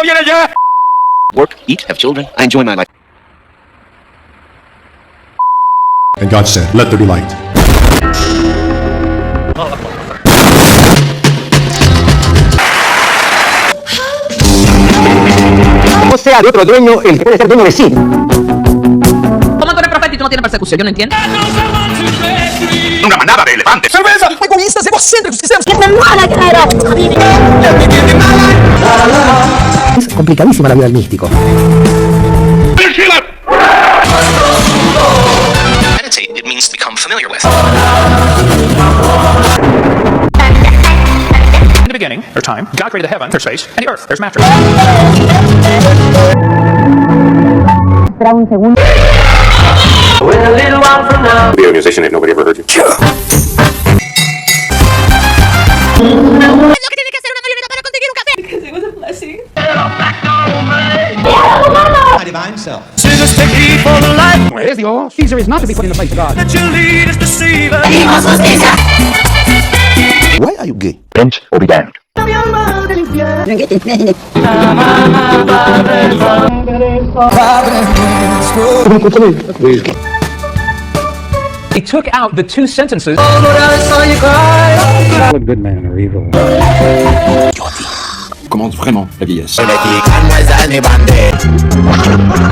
viene ya! Work, eat, have children. I enjoy my life. And God said, let there be light. No sea de otro dueño el que puede ser dueño de sí. ¿Cómo tú eres profeta y tú no tienes persecución? Yo no entiendo. Una manada de elefantes. ¡Cerveza! Egoístas, egocéntricos, sistemas. Es complicadísima la vida del místico. Meditate, it means to become familiar with. In the beginning, or time, God created the heaven, there's space, and the earth, there's mattress. Be a musician if nobody ever heard you. Es lo que tiene que hacer una marioneta para conseguir un café. Because it was a blessing. My divine self. No eres Dios. Caesar is not to be put in the place of God. Why are you gay? Bench or be damned. He took out the two sentences. What good man or evil? Commence vraiment la vieillesse. La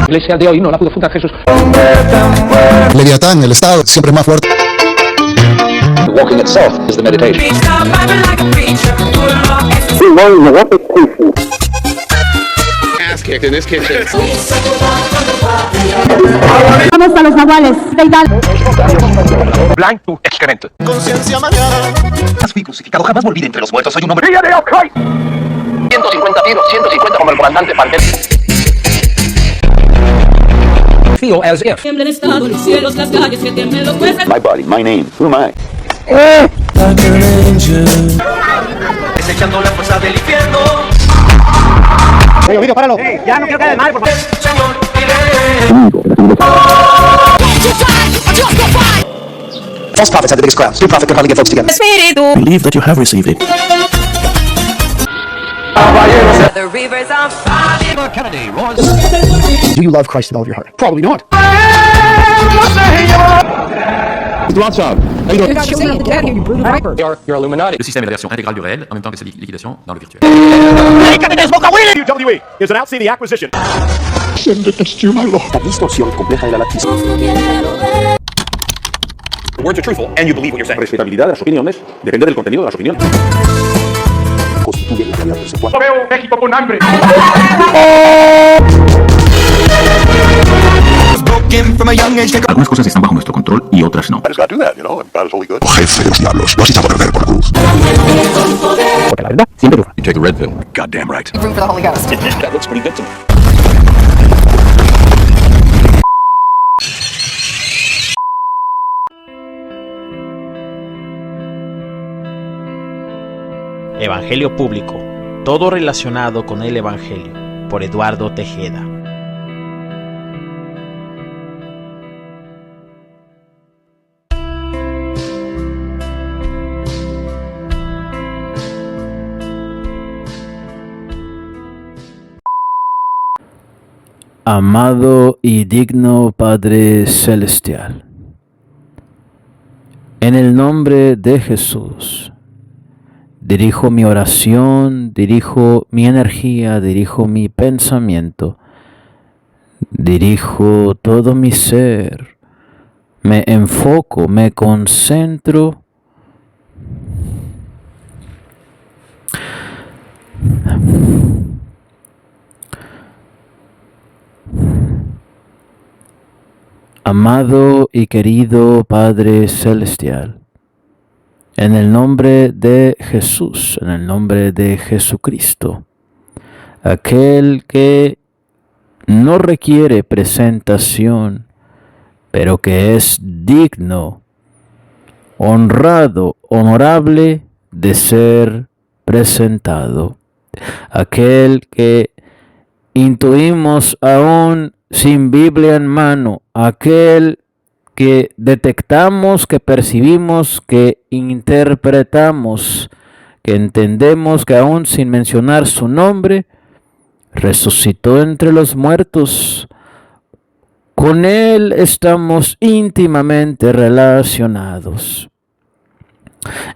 iglesia de hoy no la pudo fundar Jesús. Leviatán, el Estado, siempre es más fuerte. Walking itself is the meditation. Ass kicked in this kitchen. Vamos a los nahuales. Blind to excrement. Conciencia mañana. Fui crucificado, jamás volví de entre los muertos. Soy un hombre. 150 tiros, 150 como el comandante Fardel. Feel as if. Tiemblen estado los cielos, las calles que tiemblen los jueces. My body, my name. Who am I? Desechando la fuerza del infierno. Oye, Ovidio, páralo. Ya no quiero caer mal, por favor. False prophets had the biggest crowds. True prophet could hardly get folks together. Espíritu. Believe that you have received it. The rivers of fire. Do you love Christ with all of your heart? Probably not. You're Illuminati. Le système est la version intégrale du réel, en même temps que sa liquidation dans le virtuel. Here's an outsee the acquisition. La distorsión compleja de la latis. Words are truthful, and you believe what you're saying. Respetabilidad de las opiniones depende del contenido de las opiniones. Constituye la realidad conceptual. Veo México con hambre. Algunas cosas están bajo nuestro control y otras no. Oh, jefe de los diablos, lo has echado a perder por cruz. Porque la verdad siempre triunfa. You take a red pill. Goddamn right. Room for the Holy Ghost. That looks pretty good to me. Evangelio Público, todo relacionado con el Evangelio, por Eduardo Tejeda. Amado y digno Padre Celestial, en el nombre de Jesús, dirijo mi oración, dirijo mi energía, dirijo mi pensamiento, dirijo todo mi ser, me enfoco, me concentro Amado y querido Padre Celestial, en el nombre de Jesús, en el nombre de Jesucristo, aquel que no requiere presentación, pero que es digno, honrado, honorable de ser presentado, aquel que intuimos aún sin Biblia en mano, aquel que detectamos, que percibimos, que interpretamos, que entendemos que aún sin mencionar su nombre, resucitó entre los muertos. Con Él estamos íntimamente relacionados.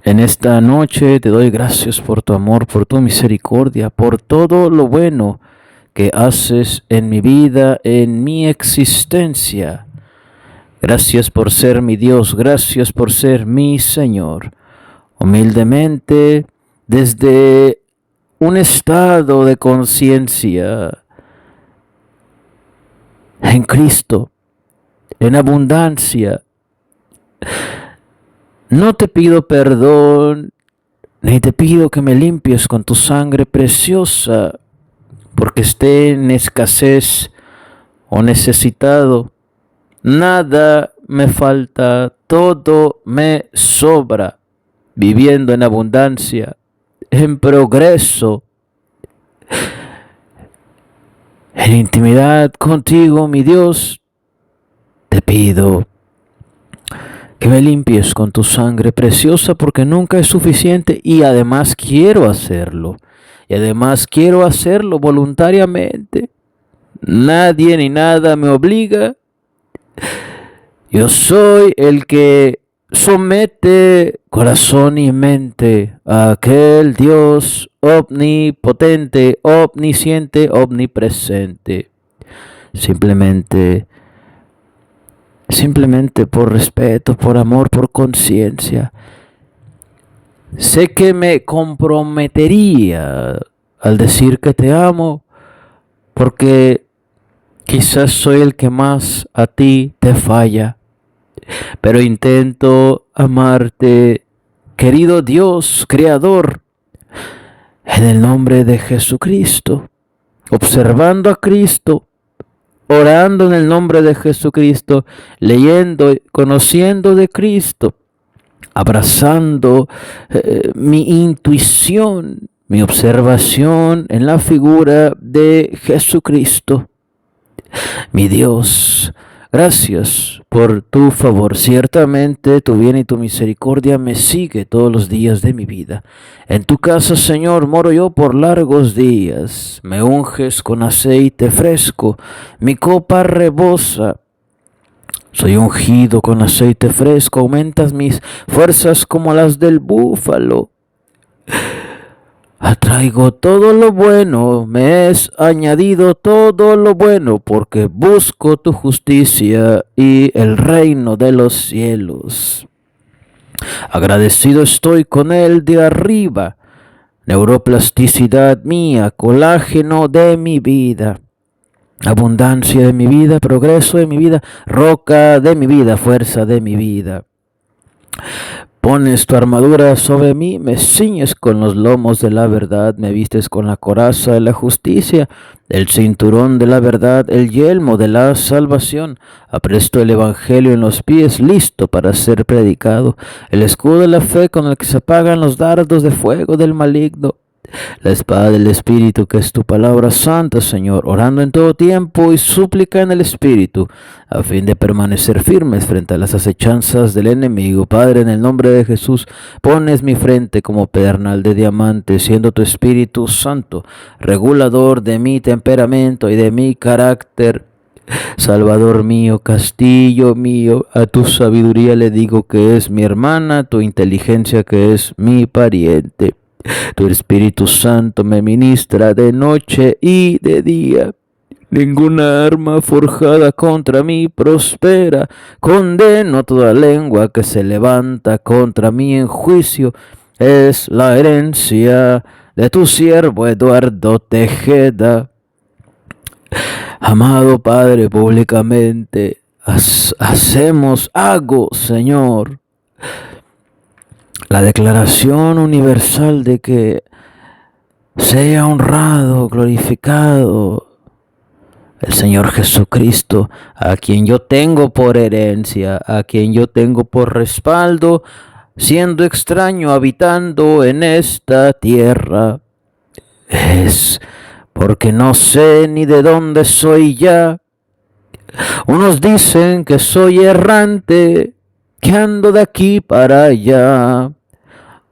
En esta noche te doy gracias por tu amor, por tu misericordia, por todo lo bueno que haces en mi vida, en mi existencia. Gracias por ser mi Dios, gracias por ser mi Señor. Humildemente, desde un estado de conciencia en Cristo, en abundancia, no te pido perdón, ni te pido que me limpies con tu sangre preciosa, porque esté en escasez o necesitado. Nada me falta, todo me sobra, viviendo en abundancia, en progreso, en intimidad contigo, mi Dios. Te pido que me limpies con tu sangre preciosa, porque nunca es suficiente y además quiero hacerlo. Y además quiero hacerlo voluntariamente. Nadie ni nada me obliga. Yo soy el que somete corazón y mente a aquel Dios omnipotente, omnisciente, omnipresente. Simplemente por respeto, por amor, por conciencia. Sé que me comprometería al decir que te amo, porque quizás soy el que más a ti te falla, pero intento amarte, querido Dios, Creador, en el nombre de Jesucristo, observando a Cristo, orando en el nombre de Jesucristo, leyendo, conociendo de Cristo, abrazando mi intuición, mi observación en la figura de Jesucristo. Mi Dios, gracias por tu favor. Ciertamente tu bien y tu misericordia me sigue todos los días de mi vida. En tu casa, Señor, moro yo por largos días. Me unges con aceite fresco, mi copa rebosa. Soy ungido con aceite fresco, aumentas mis fuerzas como las del búfalo. Atraigo todo lo bueno, me es añadido todo lo bueno, porque busco tu justicia y el reino de los cielos. Agradecido estoy con Él de arriba, neuroplasticidad mía, colágeno de mi vida, abundancia de mi vida, progreso de mi vida, roca de mi vida, fuerza de mi vida. Pones tu armadura sobre mí, me ciñes con los lomos de la verdad, me vistes con la coraza de la justicia, el cinturón de la verdad, el yelmo de la salvación. Apresto el evangelio en los pies, listo para ser predicado, el escudo de la fe con el que se apagan los dardos de fuego del maligno. La espada del Espíritu, que es tu palabra santa, Señor, orando en todo tiempo y súplica en el Espíritu, a fin de permanecer firmes frente a las acechanzas del enemigo. Padre, en el nombre de Jesús, pones mi frente como pedernal de diamante, siendo tu Espíritu Santo, regulador de mi temperamento y de mi carácter. Salvador mío, castillo mío, a tu sabiduría le digo que es mi hermana, tu inteligencia que es mi pariente. Tu Espíritu Santo me ministra de noche y de día. Ninguna arma forjada contra mí prospera. Condeno toda lengua que se levanta contra mí en juicio. Es la herencia de tu siervo Eduardo Tejeda. Amado Padre, públicamente hago, Señor, la declaración universal de que sea honrado, glorificado el Señor Jesucristo, a quien yo tengo por herencia, a quien yo tengo por respaldo, siendo extraño habitando en esta tierra. Es porque no sé ni de dónde soy ya. Unos dicen que soy errante, que ando de aquí para allá.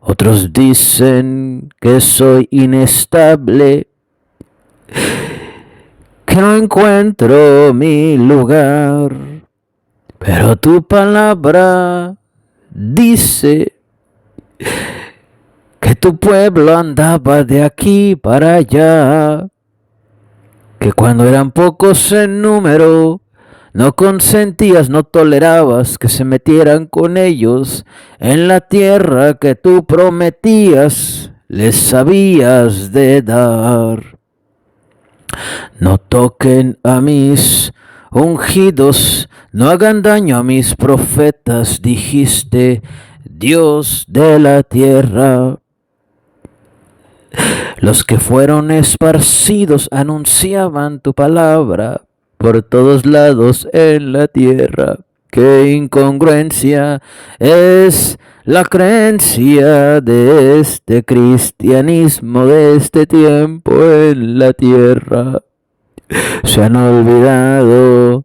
Otros dicen que soy inestable que no encuentro mi lugar, pero tu palabra dice que tu pueblo andaba de aquí para allá, que cuando eran pocos en número, no consentías, no tolerabas que se metieran con ellos en la tierra que tú prometías, les habías de dar. No toquen a mis ungidos, no hagan daño a mis profetas, dijiste, Dios de la tierra. Los que fueron esparcidos anunciaban tu palabra por todos lados en la tierra. Qué incongruencia es la creencia de este cristianismo de este tiempo en la tierra. Se han olvidado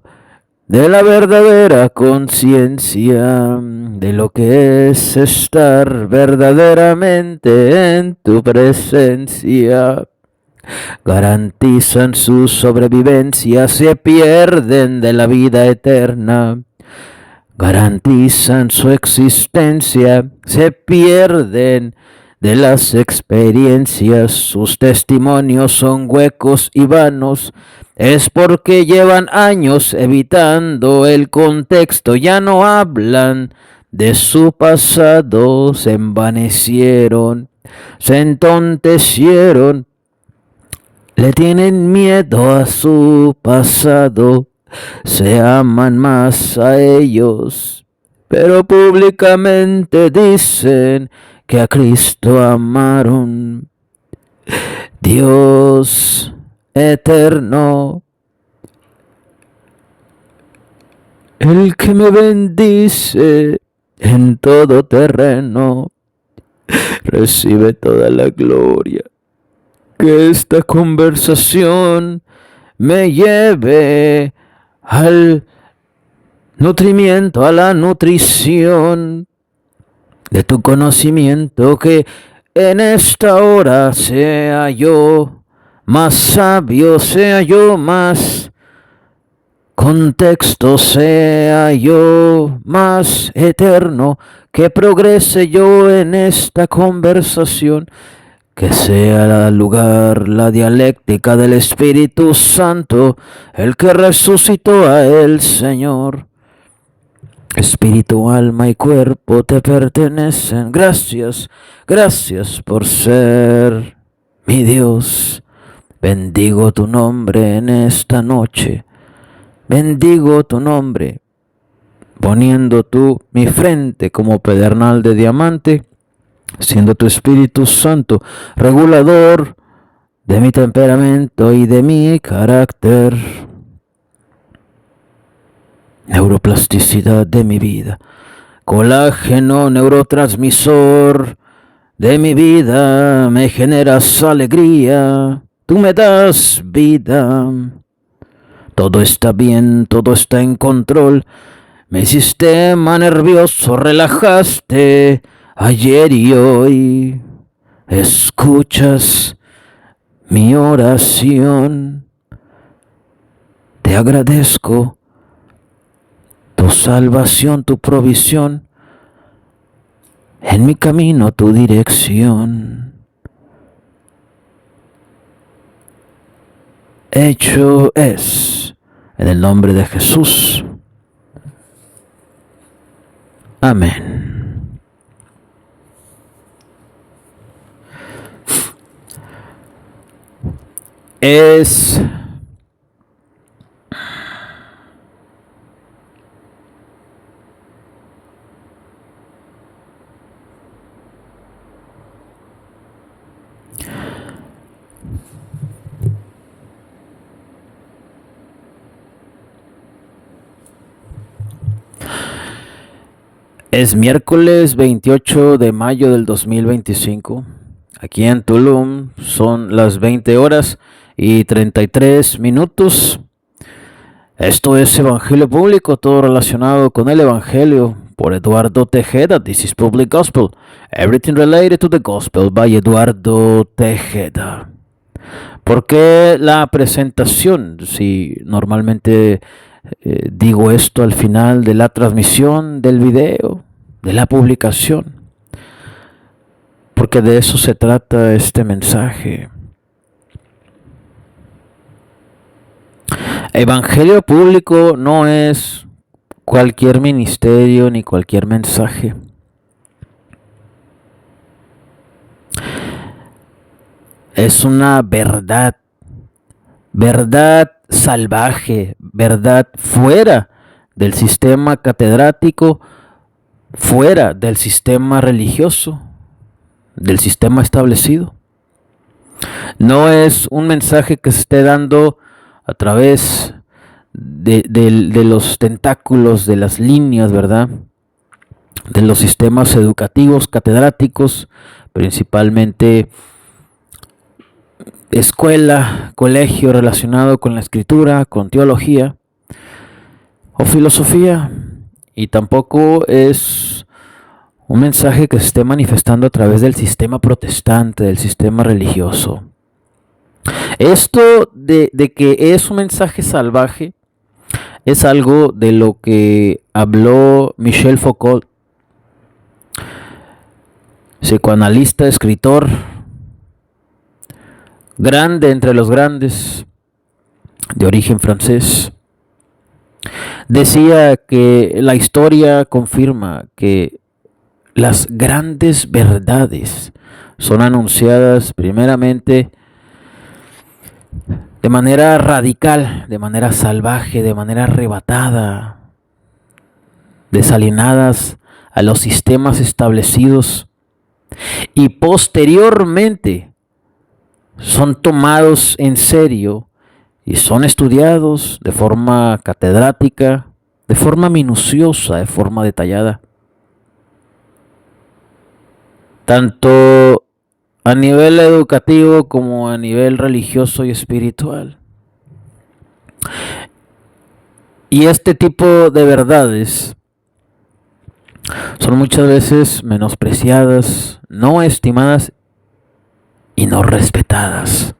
de la verdadera conciencia, de lo que es estar verdaderamente en tu presencia. Garantizan su sobrevivencia, se pierden de la vida eterna. Garantizan su existencia, se pierden de las experiencias. Sus testimonios son huecos y vanos. Es porque llevan años evitando el contexto. Ya no hablan de su pasado. Se envanecieron, se entontecieron. Le tienen miedo a su pasado, se aman más a ellos, pero públicamente dicen que a Cristo amaron. Dios eterno, el que me bendice en todo terreno, recibe toda la gloria. Que esta conversación me lleve al nutrimiento, a la nutrición de tu conocimiento, que en esta hora sea yo más sabio, sea yo más contexto, sea yo más eterno, que progrese yo en esta conversación. Que sea el lugar, la dialéctica del Espíritu Santo, el que resucitó a el Señor. Espíritu, alma y cuerpo te pertenecen. Gracias, gracias por ser mi Dios. Bendigo tu nombre en esta noche. Bendigo tu nombre, poniendo tú mi frente como pedernal de diamante, siendo tu Espíritu Santo regulador de mi temperamento y de mi carácter, neuroplasticidad de mi vida, colágeno, neurotransmisor de mi vida, me generas alegría, tú me das vida, todo está bien, todo está en control, mi sistema nervioso relajaste ayer y hoy. Escuchas mi oración, te agradezco tu salvación, tu provisión, en mi camino tu dirección. Hecho es, en el nombre de Jesús. Amén. Es miércoles 28 de mayo del 2025. Aquí en Tulum son las 20 horas y 33 minutos. Esto es Evangelio Público, todo relacionado con el Evangelio, por Eduardo Tejeda. This is Public Gospel. Everything related to the Gospel by Eduardo Tejeda. ¿Por qué la presentación? Si normalmente digo esto al final de la transmisión del video, de la publicación. Porque de eso se trata este mensaje. Evangelio público no es cualquier ministerio ni cualquier mensaje. Es una verdad, verdad salvaje, verdad fuera del sistema catedrático, fuera del sistema religioso, del sistema establecido. No es un mensaje que se esté dando a través de los tentáculos, de las líneas, ¿verdad? De los sistemas educativos, catedráticos, principalmente escuela, colegio relacionado con la escritura, con teología o filosofía, y tampoco es un mensaje que se esté manifestando a través del sistema protestante, del sistema religioso. Esto de que es un mensaje salvaje es algo de lo que habló Michel Foucault, psicoanalista, escritor, grande entre los grandes, de origen francés. Decía que la historia confirma que las grandes verdades son anunciadas primeramente de manera radical, de manera salvaje, de manera arrebatada, desalienadas a los sistemas establecidos, y posteriormente son tomados en serio y son estudiados de forma catedrática, de forma minuciosa, de forma detallada, tanto a nivel educativo como a nivel religioso y espiritual. Y este tipo de verdades son muchas veces menospreciadas, no estimadas y no respetadas.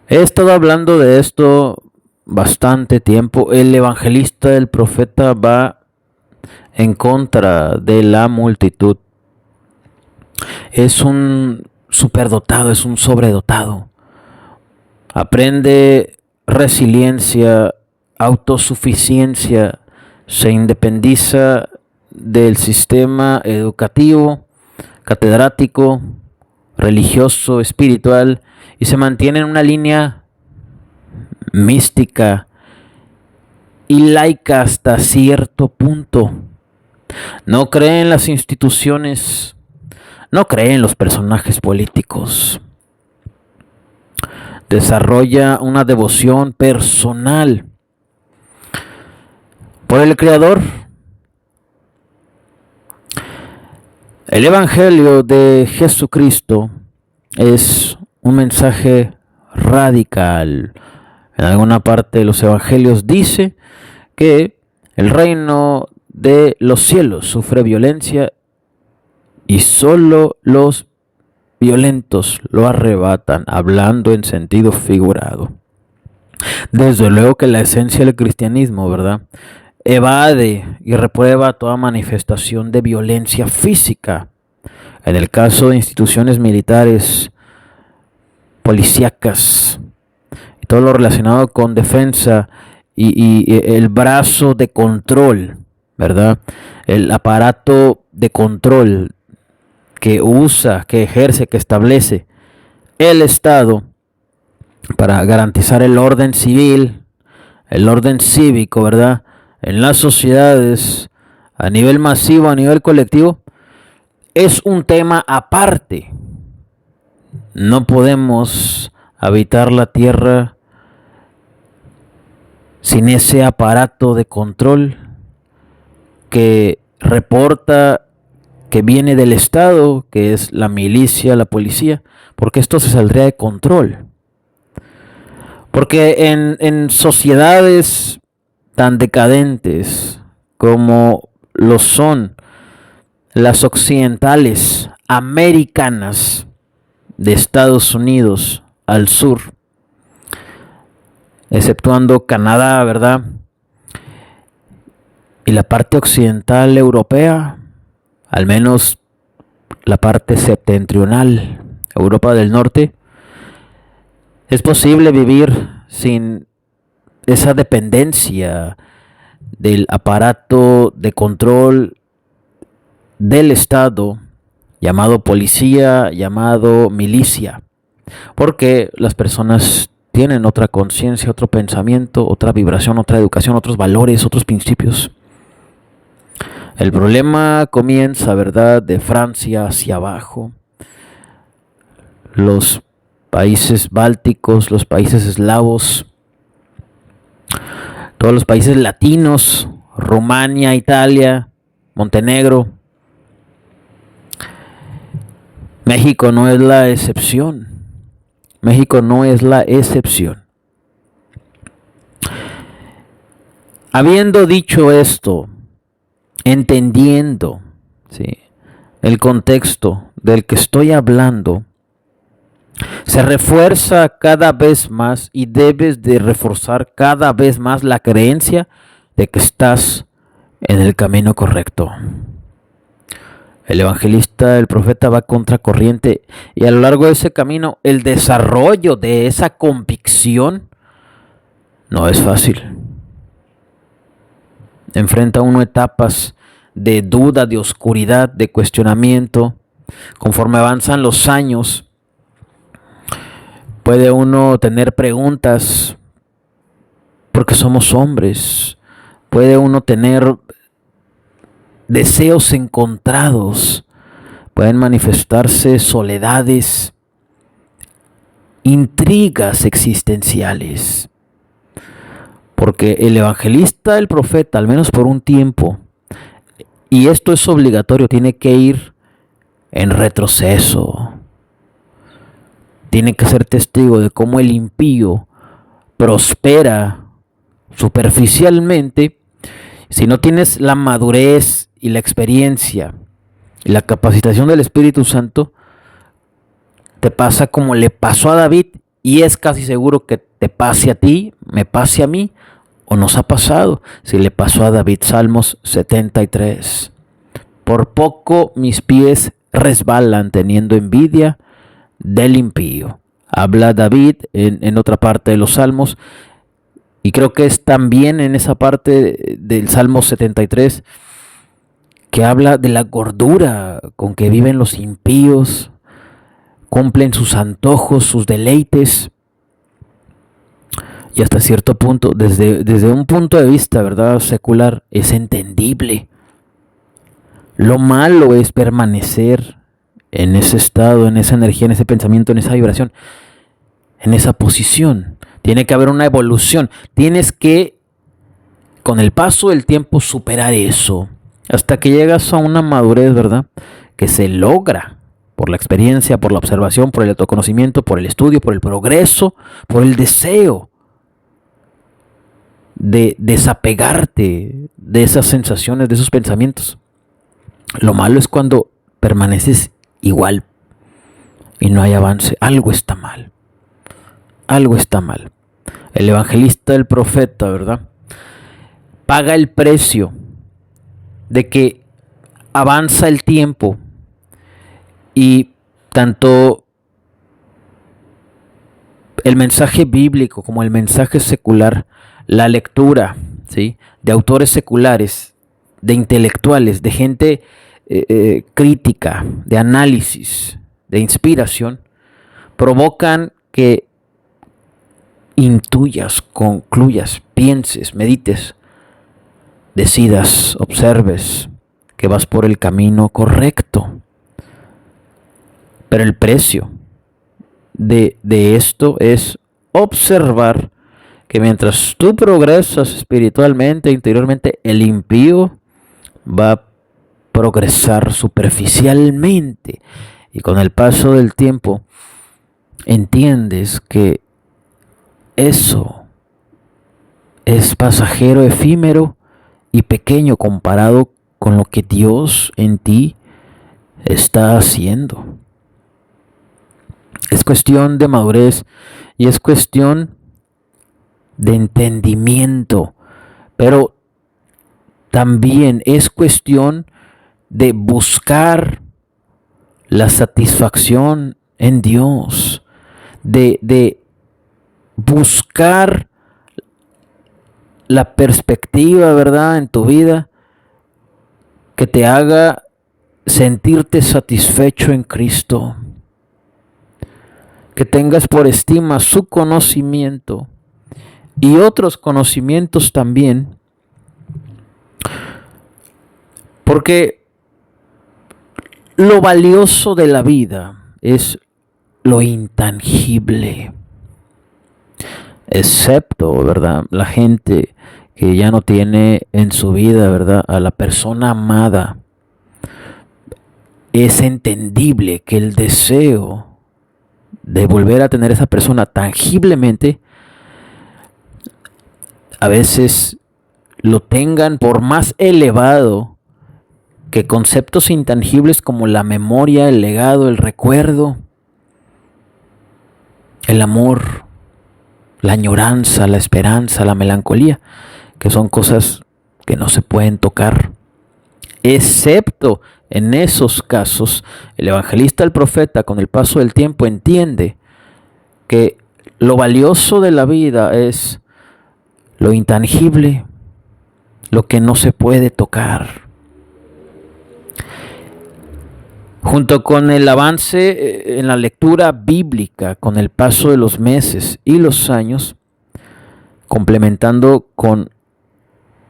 He estado hablando de esto bastante tiempo. El evangelista, el profeta, va en contra de la multitud. Es un superdotado, es un sobredotado. Aprende resiliencia, autosuficiencia, se independiza del sistema educativo, catedrático, religioso, espiritual, y se mantiene en una línea mística y laica hasta cierto punto. No cree en las instituciones, no cree en los personajes políticos. Desarrolla una devoción personal por el Creador. El Evangelio de Jesucristo es un mensaje radical. En alguna parte de los Evangelios dice que el reino de los cielos sufre violencia y solo los violentos lo arrebatan, hablando en sentido figurado. Desde luego que la esencia del cristianismo, ¿verdad?, evade y reprueba toda manifestación de violencia física. En el caso de instituciones militares, policíacas, y todo lo relacionado con defensa y el brazo de control, ¿verdad?, el aparato de control que usa, que ejerce, que establece el Estado para garantizar el orden civil, el orden cívico, ¿verdad?, en las sociedades, a nivel masivo, a nivel colectivo, es un tema aparte. No podemos habitar la tierra sin ese aparato de control que reporta que viene del Estado, que es la milicia, la policía, porque esto se saldría de control. Porque en sociedades tan decadentes como lo son las occidentales americanas de Estados Unidos, al sur, exceptuando Canadá, ¿verdad? Y la parte occidental europea, al menos la parte septentrional, Europa del Norte, es posible vivir sin esa dependencia del aparato de control del Estado, llamado policía, llamado milicia, porque las personas tienen otra conciencia, otro pensamiento, otra vibración, otra educación, otros valores, otros principios. El problema comienza, ¿verdad?, de Francia hacia abajo. Los países bálticos, los países eslavos, todos los países latinos, Rumania, Italia, Montenegro. México no es la excepción. México no es la excepción. Habiendo dicho esto, entendiendo, ¿sí?, el contexto del que estoy hablando, se refuerza cada vez más y debes de reforzar cada vez más la creencia de que estás en el camino correcto. El evangelista, el profeta va contracorriente, y a lo largo de ese camino el desarrollo de esa convicción no es fácil. Enfrenta uno etapas de duda, de oscuridad, de cuestionamiento. Conforme avanzan los años, puede uno tener preguntas porque somos hombres. Puede uno tener deseos encontrados. Pueden manifestarse soledades, intrigas existenciales. Porque el evangelista, el profeta, al menos por un tiempo, y esto es obligatorio, tiene que ir en retroceso. Tiene que ser testigo de cómo el impío prospera superficialmente. Si no tienes la madurez y la experiencia y la capacitación del Espíritu Santo, te pasa como le pasó a David, y es casi seguro que te pase a ti, me pase a mí, o nos ha pasado. Si le pasó a David, Salmos 73. Por poco mis pies resbalan teniendo envidia del impío. Habla David en otra parte de los Salmos, y creo que es también en esa parte del Salmo 73 que habla de la gordura con que viven los impíos, cumplen sus antojos, sus deleites, y hasta cierto punto, desde un punto de vista, ¿verdad?, secular, es entendible. Lo malo es permanecer en ese estado, en esa energía, en ese pensamiento, en esa vibración, en esa posición. Tiene que haber una evolución. Tienes que, con el paso del tiempo, superar eso, hasta que llegas a una madurez, ¿verdad?, que se logra por la experiencia, por la observación, por el autoconocimiento, por el estudio, por el progreso, por el deseo de desapegarte de esas sensaciones, de esos pensamientos. Lo malo es cuando permaneces igual y no hay avance. Algo está mal. Algo está mal. El evangelista, el profeta, ¿verdad?, paga el precio de que avanza el tiempo y tanto el mensaje bíblico como el mensaje secular, la lectura, ¿sí?, de autores seculares, de intelectuales, de gente crítica, de análisis, de inspiración, provocan que intuyas, concluyas, pienses, medites, decidas, observes que vas por el camino correcto. Pero el precio de esto es observar que mientras tú progresas espiritualmente, interiormente, el impío va a progresar superficialmente. Y con el paso del tiempo entiendes que eso es pasajero, efímero y pequeño comparado con lo que Dios en ti está haciendo. Es cuestión de madurez y es cuestión de entendimiento, pero también es cuestión de buscar la satisfacción en Dios, de buscar la perspectiva, ¿verdad?, en tu vida que te haga sentirte satisfecho en Cristo, que tengas por estima su conocimiento y otros conocimientos también, porque lo valioso de la vida es lo intangible, excepto, ¿verdad?, la gente que ya no tiene en su vida, ¿verdad?, a la persona amada. Es entendible que el deseo de volver a tener a esa persona tangiblemente a veces lo tengan por más elevado que conceptos intangibles como la memoria, el legado, el recuerdo, el amor, la añoranza, la esperanza, la melancolía, que son cosas que no se pueden tocar. Excepto en esos casos, el evangelista, el profeta, con el paso del tiempo entiende que lo valioso de la vida es lo intangible, lo que no se puede tocar. Junto con el avance en la lectura bíblica, con el paso de los meses y los años, complementando con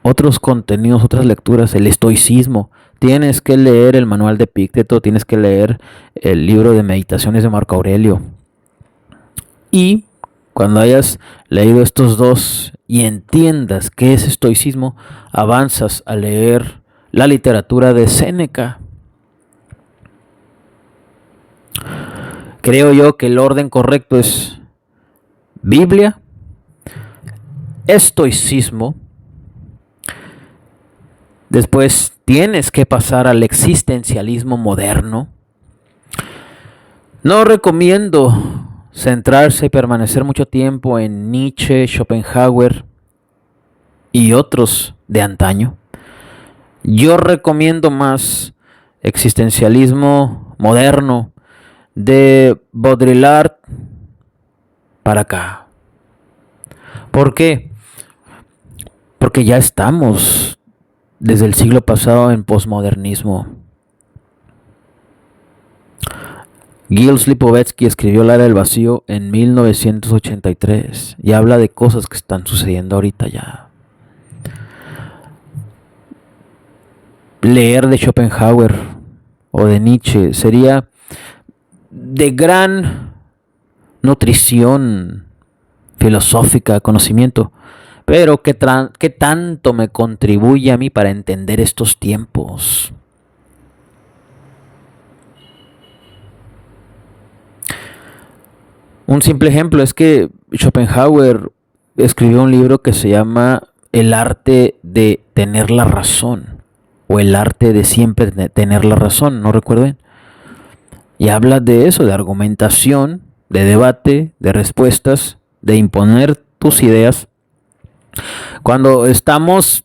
otros contenidos, otras lecturas, el estoicismo. Tienes que leer el manual de Epicteto, tienes que leer el libro de meditaciones de Marco Aurelio. Y cuando hayas leído estos dos y entiendas qué es estoicismo, avanzas a leer la literatura de Séneca. Creo yo que el orden correcto es Biblia, estoicismo. Después tienes que pasar al existencialismo moderno. No recomiendo centrarse y permanecer mucho tiempo en Nietzsche, Schopenhauer y otros de antaño. Yo recomiendo más existencialismo moderno de Baudrillard para acá. ¿Por qué? Porque ya estamos desde el siglo pasado en posmodernismo. Gilles Lipovetsky escribió La Era del Vacío en 1983 y habla de cosas que están sucediendo ahorita ya. Leer de Schopenhauer o de Nietzsche sería de gran nutrición filosófica, conocimiento, pero ¿qué tanto me contribuye a mí para entender estos tiempos? Un simple ejemplo es que Schopenhauer escribió un libro que se llama El arte de tener la razón, o el arte de siempre tener la razón, ¿no recuerden? Y habla de eso, de argumentación, de debate, de respuestas, de imponer tus ideas. Cuando estamos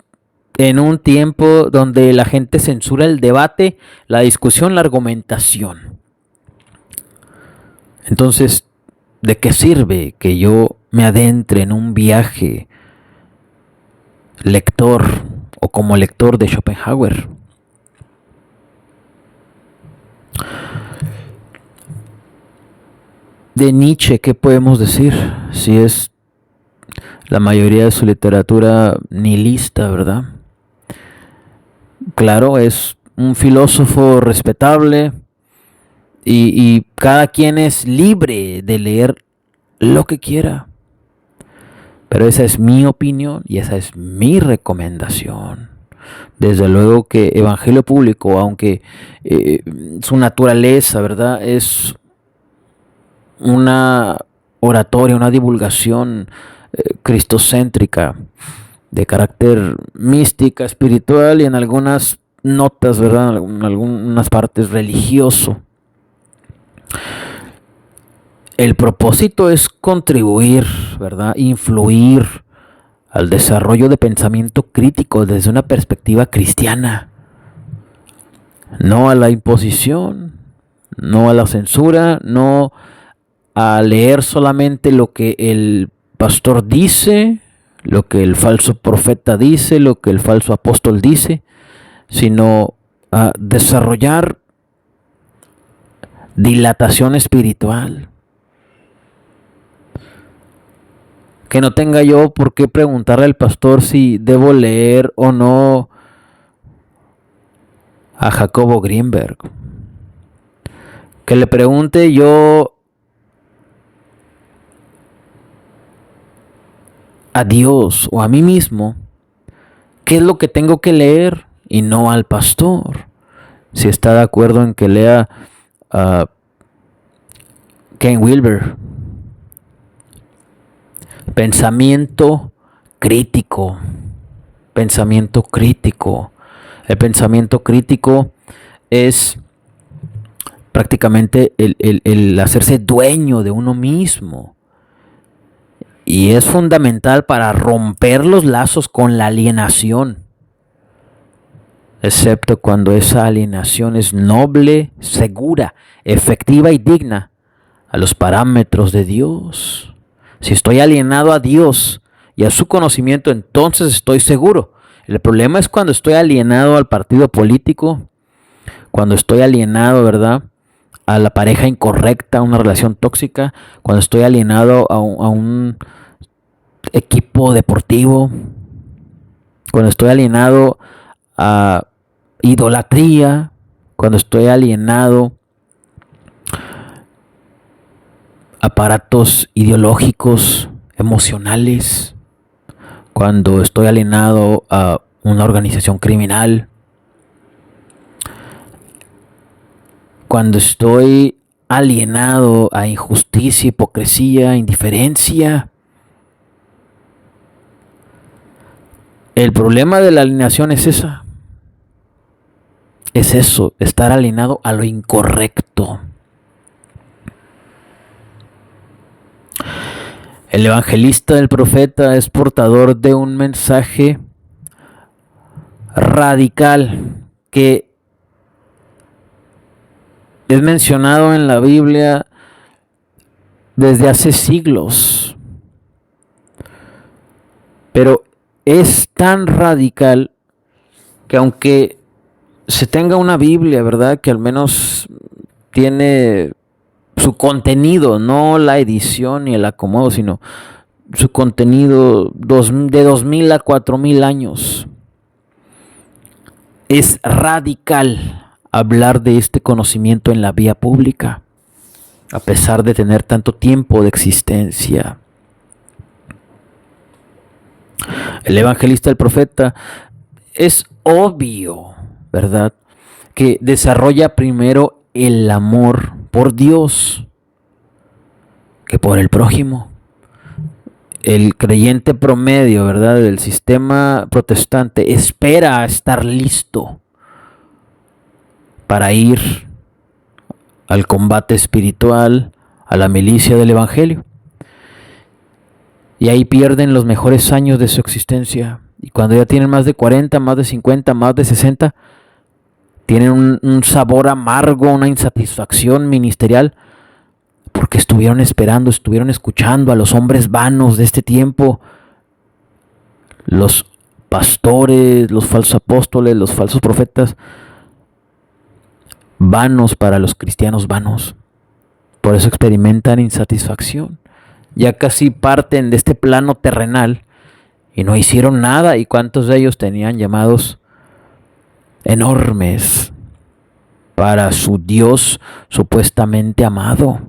en un tiempo donde la gente censura el debate, la discusión, la argumentación. Entonces, ¿de qué sirve que yo me adentre en un viaje lector o como lector de Schopenhauer? De Nietzsche, ¿qué podemos decir? Si es la mayoría de su literatura nihilista, ¿verdad? Claro, es un filósofo respetable y cada quien es libre de leer lo que quiera. Pero esa es mi opinión y esa es mi recomendación. Desde luego que Evangelio Público, aunque su naturaleza, ¿verdad?, es una oratoria, una divulgación cristocéntrica de carácter mística, espiritual y en algunas notas, ¿verdad?, en algunas partes religioso. el propósito es contribuir, ¿verdad? Influir al desarrollo de pensamiento crítico desde una perspectiva cristiana. No a la imposición, no a la censura, no a leer solamente lo que el pastor dice, lo que el falso profeta dice, lo que el falso apóstol dice, sino a desarrollar dilatación espiritual. Que no tenga yo por qué preguntarle al pastor si debo leer o no a Jacobo Greenberg. Que le pregunte yo a Dios o a mí mismo qué es lo que tengo que leer y no al pastor. Si está de acuerdo en que lea a Ken Wilber. Pensamiento crítico. Pensamiento crítico. El pensamiento crítico es prácticamente el hacerse dueño de uno mismo. Y es fundamental para romper los lazos con la alienación. Excepto cuando esa alienación es noble, segura, efectiva y digna a los parámetros de Dios. Si estoy alienado a Dios y a su conocimiento, entonces estoy seguro. El problema es cuando estoy alienado al partido político, cuando estoy alienado, ¿verdad?, a la pareja incorrecta, a una relación tóxica, cuando estoy alienado a un equipo deportivo, cuando estoy alienado a idolatría, cuando estoy alienado a aparatos ideológicos, emocionales, cuando estoy alienado a una organización criminal, cuando estoy alienado a injusticia, hipocresía, indiferencia. El problema de la alienación es esa. Es eso, estar alienado a lo incorrecto. El evangelista, el profeta, es portador de un mensaje radical que es mencionado en la Biblia desde hace siglos. Pero es tan radical que aunque se tenga una Biblia, ¿verdad?, que al menos tiene su contenido, no la edición ni el acomodo, sino su contenido de 2000 a 4000 años. Es radical hablar de este conocimiento en la vía pública, a pesar de tener tanto tiempo de existencia. El evangelista, el profeta, es obvio, ¿verdad?, que desarrolla primero el amor por Dios que por el prójimo. El creyente promedio, ¿verdad?, del sistema protestante espera a estar listo para ir al combate espiritual, a la milicia del evangelio. Y ahí pierden los mejores años de su existencia. Y cuando ya tienen más de 40, más de 50, más de 60, tienen un sabor amargo, una insatisfacción ministerial, porque estuvieron esperando, estuvieron escuchando a los hombres vanos de este tiempo, los pastores, los falsos apóstoles, los falsos profetas, vanos para los cristianos vanos. Por eso experimentan insatisfacción. Ya casi parten de este plano terrenal y no hicieron nada. ¿Y cuántos de ellos tenían llamados enormes para su Dios supuestamente amado?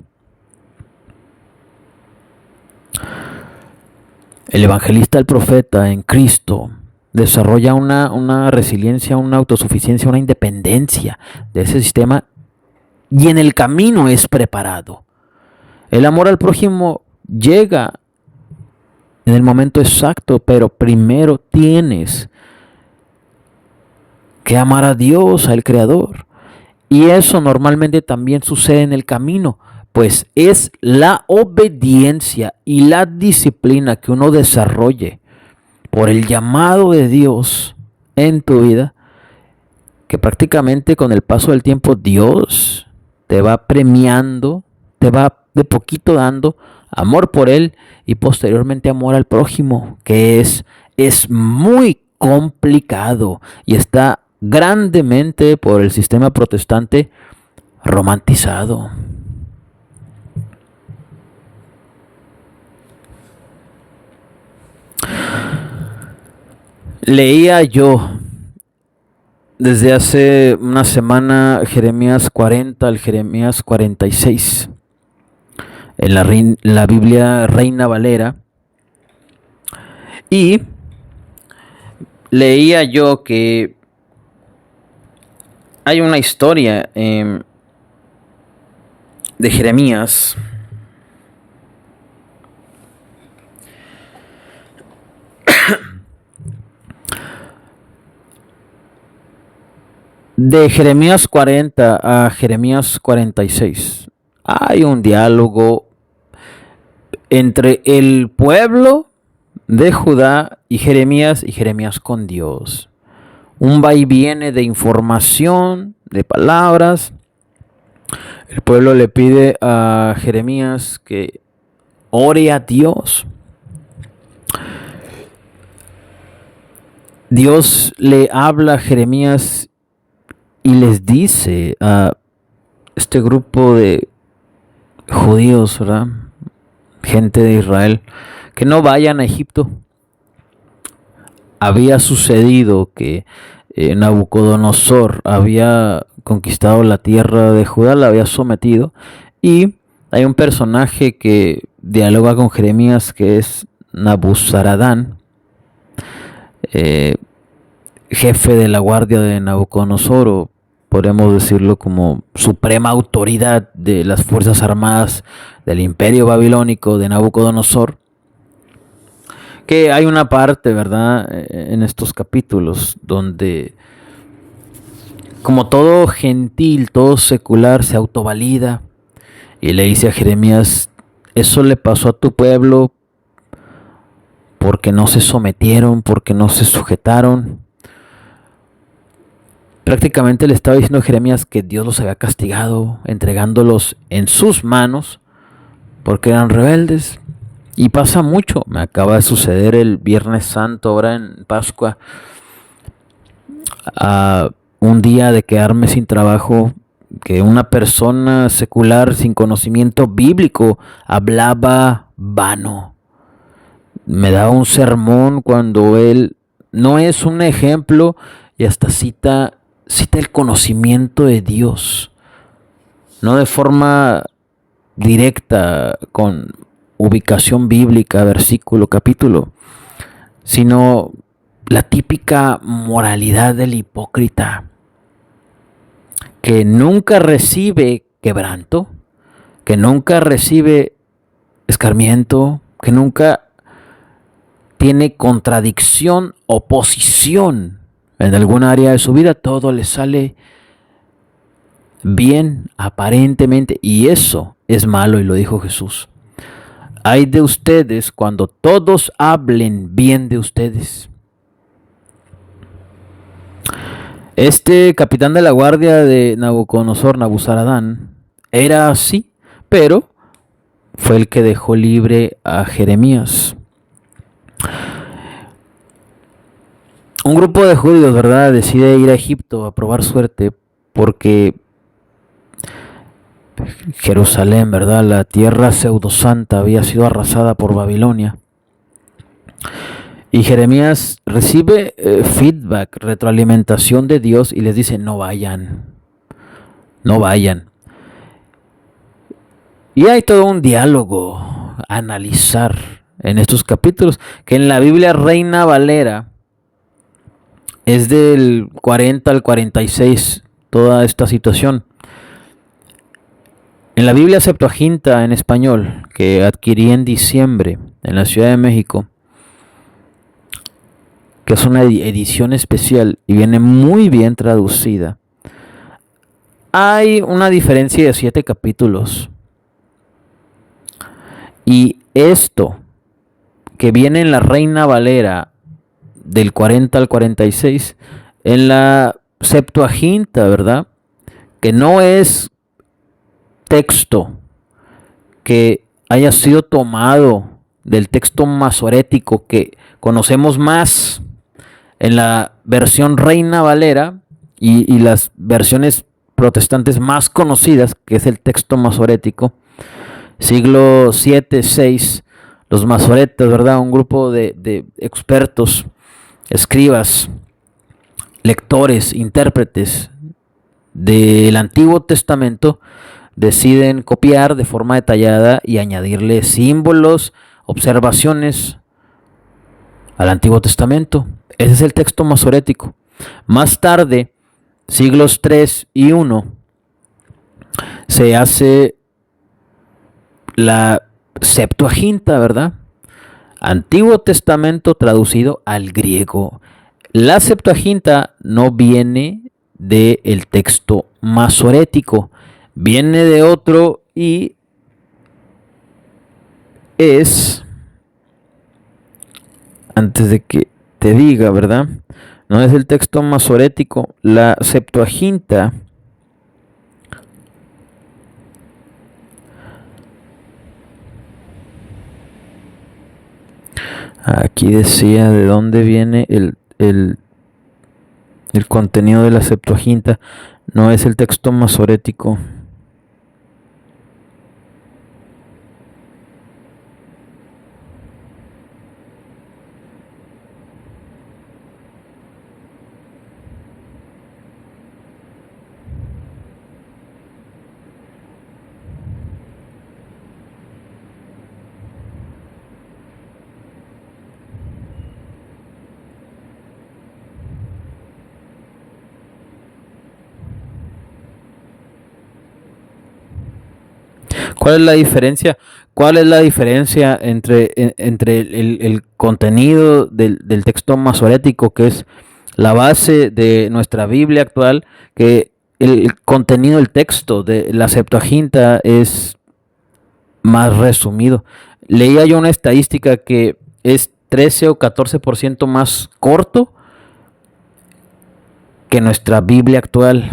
El evangelista, el profeta en Cristo desarrolla una resiliencia, una autosuficiencia, una independencia de ese sistema, y en el camino es preparado. El amor al prójimo llega en el momento exacto, pero primero tienes que amar a Dios, al Creador. Y eso normalmente también sucede en el camino, pues es la obediencia y la disciplina que uno desarrolle por el llamado de Dios en tu vida, que prácticamente con el paso del tiempo Dios te va premiando, te va de poquito dando amor por Él y posteriormente amor al prójimo, que es muy complicado y está grandemente por el sistema protestante romantizado. Leía yo desde hace una semana Jeremías 40 al Jeremías 46 en la Biblia Reina Valera, y leía yo que hay una historia de Jeremías de Jeremías 40 a Jeremías 46. Hay un diálogo entre el pueblo de Judá y Jeremías con Dios. Un va y viene de información, de palabras. El pueblo le pide a Jeremías que ore a Dios. Dios le habla a Jeremías y les dice a este grupo de judíos, ¿verdad?, gente de Israel, que no vayan a Egipto. Había sucedido que Nabucodonosor había conquistado la tierra de Judá, la había sometido, y hay un personaje que dialoga con Jeremías que es Nabuzaradán, jefe de la guardia de Nabucodonosor, o podríamos decirlo como suprema autoridad de las fuerzas armadas del imperio babilónico de Nabucodonosor. Que hay una parte, ¿verdad?, en estos capítulos donde, como todo gentil, todo secular, se autovalida y le dice a Jeremías: eso le pasó a tu pueblo porque no se sometieron, porque no se sujetaron. Prácticamente le estaba diciendo a Jeremías que Dios los había castigado, entregándolos en sus manos porque eran rebeldes. Y pasa mucho. Me acaba de suceder el Viernes Santo, ahora en Pascua, un día de quedarme sin trabajo, que una persona secular sin conocimiento bíblico hablaba vano. Me daba un sermón cuando él no es un ejemplo y hasta cita el conocimiento de Dios, no de forma directa con ubicación bíblica, versículo, capítulo, sino la típica moralidad del hipócrita que nunca recibe quebranto, que nunca recibe escarmiento, que nunca tiene contradicción, oposición en algún área de su vida. Todo le sale bien aparentemente, y eso es malo, y lo dijo Jesús. Ay de ustedes cuando todos hablen bien de ustedes. Este capitán de la guardia de Nabucodonosor, Nabuzaradán, era así, pero fue el que dejó libre a Jeremías. Un grupo de judíos, ¿verdad?, decide ir a Egipto a probar suerte porque Jerusalén, ¿verdad?, la tierra pseudosanta, había sido arrasada por Babilonia. Y Jeremías recibe feedback, retroalimentación de Dios, y les dice: no vayan, no vayan. Y hay todo un diálogo a analizar en estos capítulos, que en la Biblia Reina Valera es del 40 al 46, toda esta situación. En la Biblia Septuaginta en español, que adquirí en diciembre en la Ciudad de México, que es una edición especial y viene muy bien traducida, hay una diferencia de 7 capítulos Y esto que viene en la Reina Valera del 40 al 46, en la Septuaginta, ¿verdad? Que no es texto que haya sido tomado del texto masorético que conocemos más en la versión Reina Valera y las versiones protestantes más conocidas, que es el texto masorético, siglo 7, 6, los masoretas, ¿verdad? Un grupo de expertos, escribas, lectores, intérpretes del Antiguo Testamento deciden copiar de forma detallada y añadirle símbolos, observaciones al Antiguo Testamento. Ese es el texto masorético. Más tarde, siglos 3 y 1, se hace la Septuaginta, ¿verdad? Antiguo Testamento traducido al griego. La Septuaginta no viene del texto masorético, viene de otro y es, antes de que te diga, ¿verdad? No es el texto masorético, la Septuaginta aquí decía de dónde viene el contenido de la Septuaginta, no es el texto masorético. ¿Cuál es la diferencia? ¿Cuál es la diferencia entre el contenido del texto masorético, que es la base de nuestra Biblia actual, que el contenido del texto de la Septuaginta es más resumido? Leía yo una estadística que es 13 o 14% más corto que nuestra Biblia actual,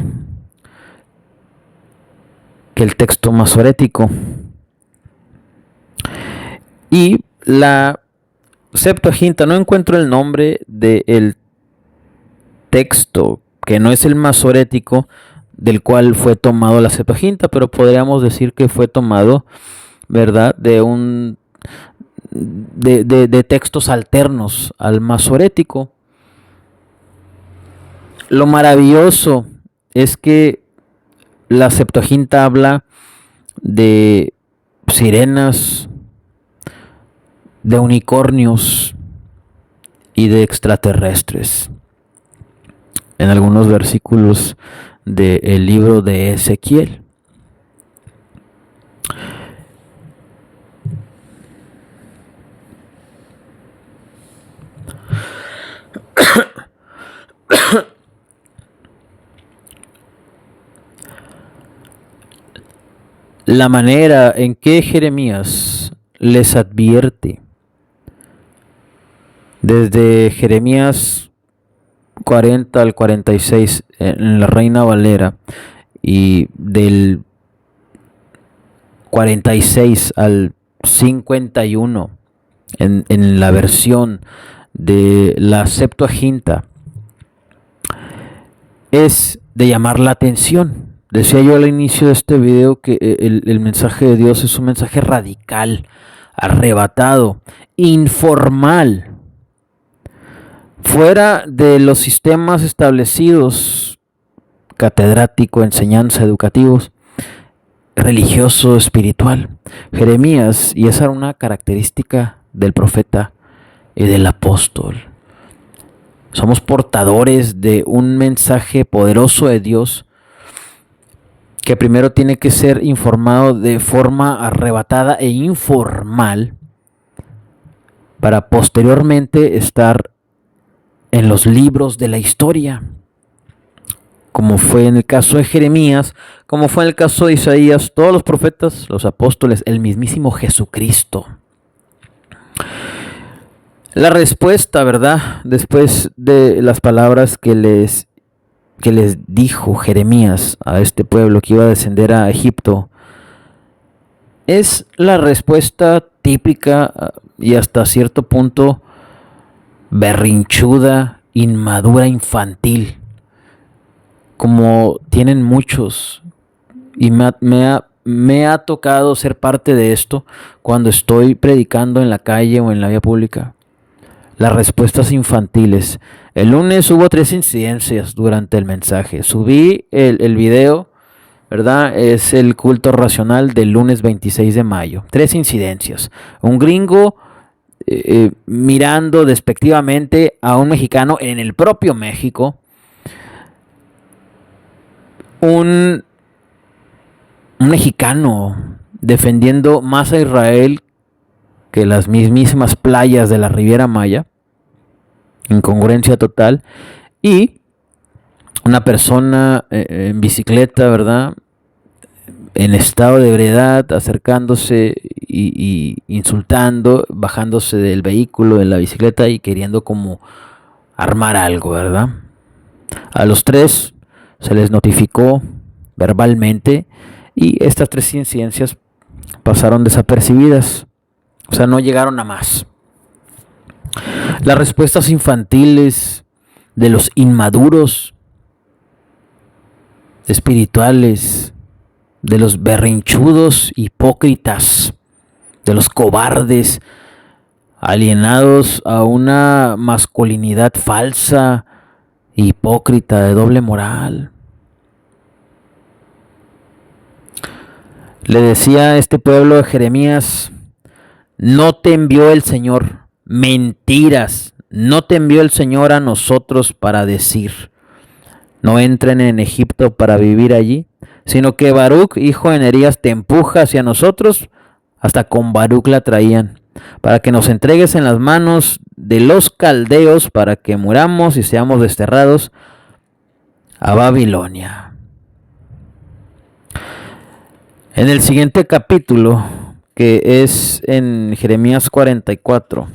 que el texto masorético. Y la Septuaginta, no encuentro el nombre del texto, que no es el masorético, del cual fue tomado la Septuaginta, pero podríamos decir que fue tomado, ¿verdad?, de textos alternos al masorético. Lo maravilloso es que la Septuaginta habla de sirenas, de unicornios y de extraterrestres en algunos versículos del libro de Ezequiel. La manera en que Jeremías les advierte desde Jeremías 40 al 46 en la Reina Valera y del 46 al 51 en la versión de la Septuaginta es de llamar la atención. Decía yo al inicio de este video que el mensaje de Dios es un mensaje radical, arrebatado, informal, fuera de los sistemas establecidos, catedrático, enseñanza, educativos, religioso, espiritual. Jeremías, y esa era una característica del profeta y del apóstol. Somos portadores de un mensaje poderoso de Dios, que primero tiene que ser informado de forma arrebatada e informal para posteriormente estar en los libros de la historia. como fue en el caso de Jeremías, como fue en el caso de Isaías, todos los profetas, los apóstoles, el mismísimo Jesucristo. La respuesta, ¿verdad? Después de las palabras que les dijo Jeremías a este pueblo que iba a descender a Egipto, es la respuesta típica y hasta cierto punto berrinchuda, inmadura, infantil, como tienen muchos, y me ha tocado ser parte de esto cuando estoy predicando en la calle o en la vía pública. Las respuestas infantiles. El lunes hubo 3 incidencias durante el mensaje. Subí el video, ¿verdad? Es el culto racional del lunes 26 de mayo. 3 incidencias. Un gringo mirando despectivamente a un mexicano en el propio México. Un mexicano defendiendo más a Israel que las mismísimas playas de la Riviera Maya, incongruencia total, y una persona en bicicleta, ¿verdad?, en estado de ebriedad, acercándose y insultando, bajándose del vehículo, de la bicicleta y queriendo como armar algo, ¿verdad? A los 3 se les notificó verbalmente y estas 3 incidencias pasaron desapercibidas. O sea, no llegaron a más. Las respuestas infantiles de los inmaduros espirituales, de los berrinchudos hipócritas, de los cobardes alienados a una masculinidad falsa, hipócrita, de doble moral. Le decía a este pueblo de Jeremías: no te envió el Señor, mentiras, no te envió el Señor a nosotros para decir, no entren en Egipto para vivir allí, sino que Baruch, hijo de Nerías, te empuja hacia nosotros, hasta con Baruch la traían, para que nos entregues en las manos de los caldeos, para que muramos y seamos desterrados a Babilonia. En el siguiente capítulo, que es en Jeremías 44,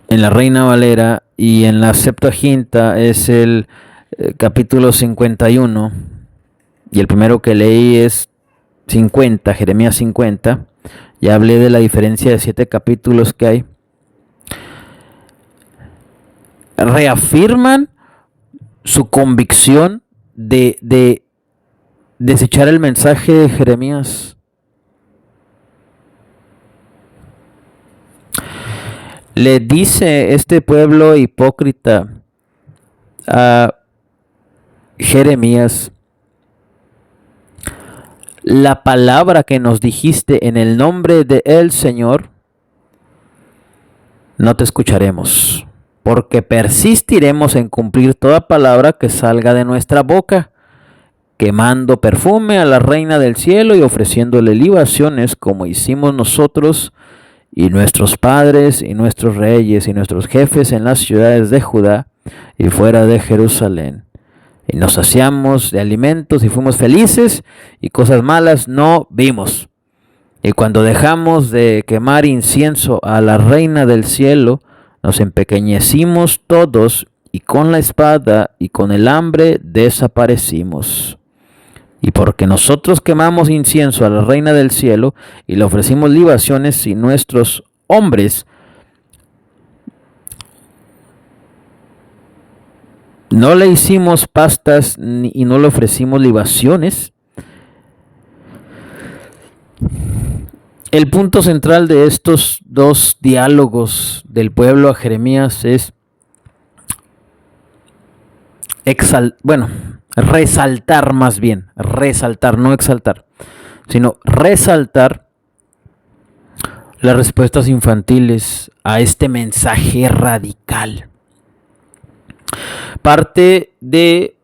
en la Reina Valera, y en la Septuaginta es el capítulo 51, y el primero que leí es 50, Jeremías 50. Ya hablé de la diferencia de 7 capítulos que hay. Reafirman su convicción de desechar el mensaje de Jeremías. Le dice este pueblo hipócrita a Jeremías: la palabra que nos dijiste en el nombre de el Señor, no te escucharemos, porque persistiremos en cumplir toda palabra que salga de nuestra boca, quemando perfume a la Reina del Cielo y ofreciéndole libaciones como hicimos nosotros y nuestros padres y nuestros reyes y nuestros jefes en las ciudades de Judá y fuera de Jerusalén. Y nos saciamos de alimentos y fuimos felices, y cosas malas no vimos. Y cuando dejamos de quemar incienso a la Reina del Cielo, nos empequeñecimos todos, y con la espada y con el hambre desaparecimos. Y porque nosotros quemamos incienso a la Reina del Cielo y le ofrecimos libaciones, y nuestros hombres no le hicimos pastas y no le ofrecimos libaciones. El punto central de estos 2 diálogos del pueblo a Jeremías es resaltar, más bien, resaltar, no exaltar, sino resaltar las respuestas infantiles a este mensaje radical. Parte de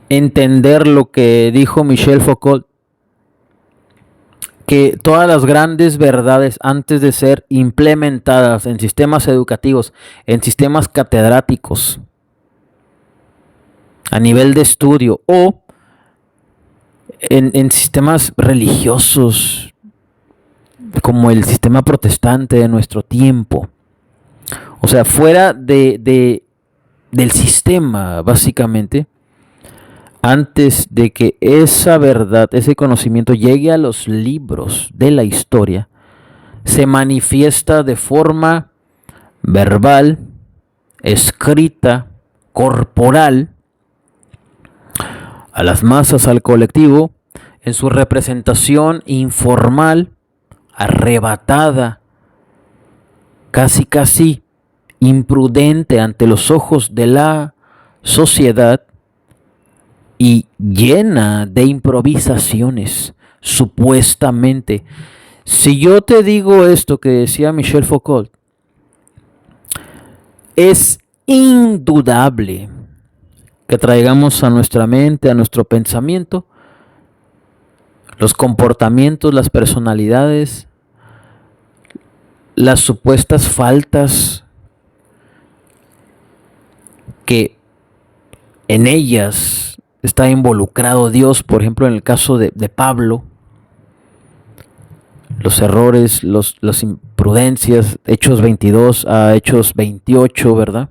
entender lo que dijo Michel Foucault, que todas las grandes verdades, antes de ser implementadas en sistemas educativos, en sistemas catedráticos, a nivel de estudio o en sistemas religiosos, como el sistema protestante de nuestro tiempo, o sea, fuera del sistema, básicamente, antes de que esa verdad, ese conocimiento llegue a los libros de la historia, se manifiesta de forma verbal, escrita, corporal, a las masas, al colectivo, en su representación informal, arrebatada, casi imprudente ante los ojos de la sociedad y llena de improvisaciones, supuestamente. Si yo te digo esto que decía Michel Foucault, es indudable que traigamos a nuestra mente, a nuestro pensamiento, los comportamientos, las personalidades, las supuestas faltas que en ellas está involucrado Dios. Por ejemplo, en el caso de Pablo, los errores, las imprudencias, Hechos 22 a Hechos 28, ¿verdad?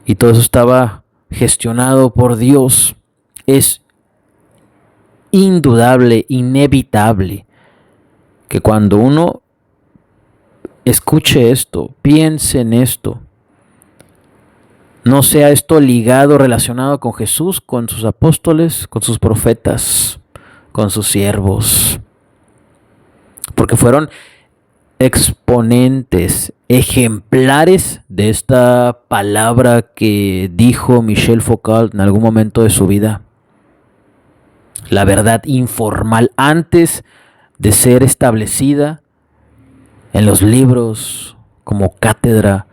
Y todo eso estaba gestionado por Dios. Es indudable, inevitable, que cuando uno escuche esto, piense en esto, no sea esto ligado, relacionado con Jesús, con sus apóstoles, con sus profetas, con sus siervos, porque fueron exponentes, ejemplares de esta palabra que dijo Michel Foucault en algún momento de su vida. La verdad informal, antes de ser establecida en los libros como cátedra,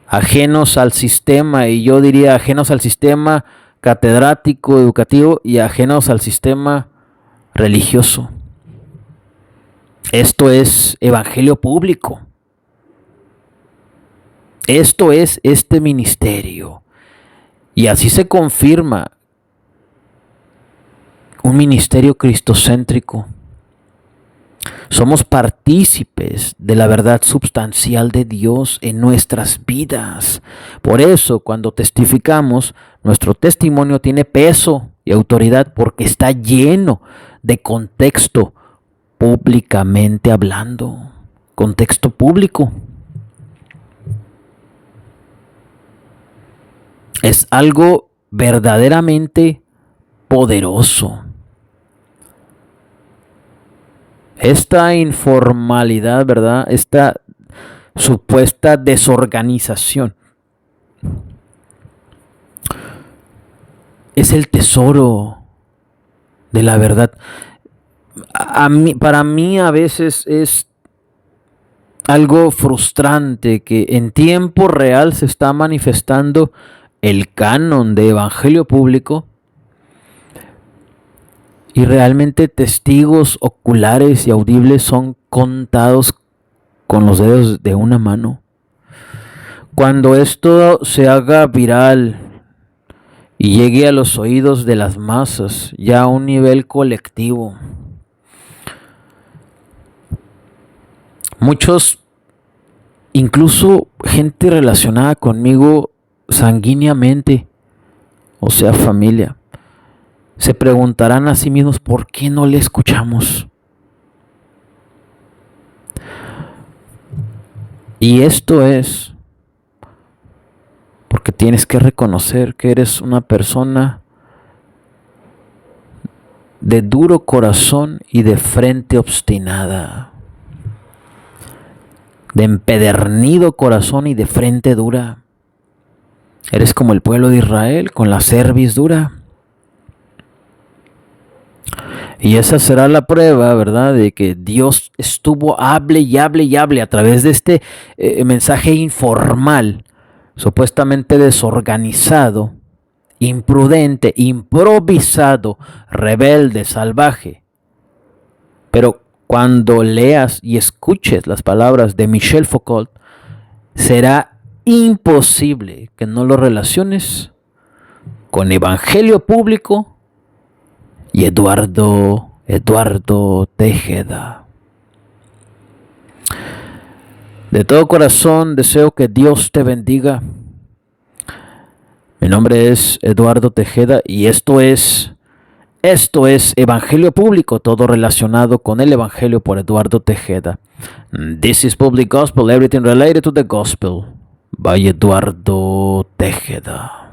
ajenos al sistema, y yo diría ajenos al sistema catedrático, educativo, y ajenos al sistema religioso. Esto es evangelio público. Esto es este ministerio. Y así se confirma un ministerio cristocéntrico. Somos partícipes de la verdad substancial de Dios en nuestras vidas. Por eso, cuando testificamos, nuestro testimonio tiene peso y autoridad porque está lleno de contexto, públicamente hablando. Contexto público. Es algo verdaderamente poderoso. Esta informalidad, ¿verdad? Esta supuesta desorganización es el tesoro de la verdad. Para mí a veces es algo frustrante que en tiempo real se está manifestando el canon de evangelio público y realmente testigos oculares y audibles son contados con los dedos de una mano. Cuando esto se haga viral y llegue a los oídos de las masas, ya a un nivel colectivo, muchos, incluso gente relacionada conmigo sanguíneamente, o sea, familia, se preguntarán a sí mismos, ¿por qué no le escuchamos? Y esto es porque tienes que reconocer que eres una persona de duro corazón y de frente obstinada, de empedernido corazón y de frente dura. Eres como el pueblo de Israel, con la cerviz dura. Y esa será la prueba, ¿verdad?, de que Dios estuvo hable y hable y hable a través de este mensaje informal, supuestamente desorganizado, imprudente, improvisado, rebelde, salvaje, Pero cuando leas y escuches las palabras de Michel Foucault, será imposible que no lo relaciones con Evangelio Público y Eduardo Tejeda. De todo corazón deseo que Dios te bendiga. Mi nombre es Eduardo Tejeda y esto es Evangelio Público, todo relacionado con el Evangelio por Eduardo Tejeda. This is Public Gospel, everything related to the Gospel, by Eduardo Tejeda.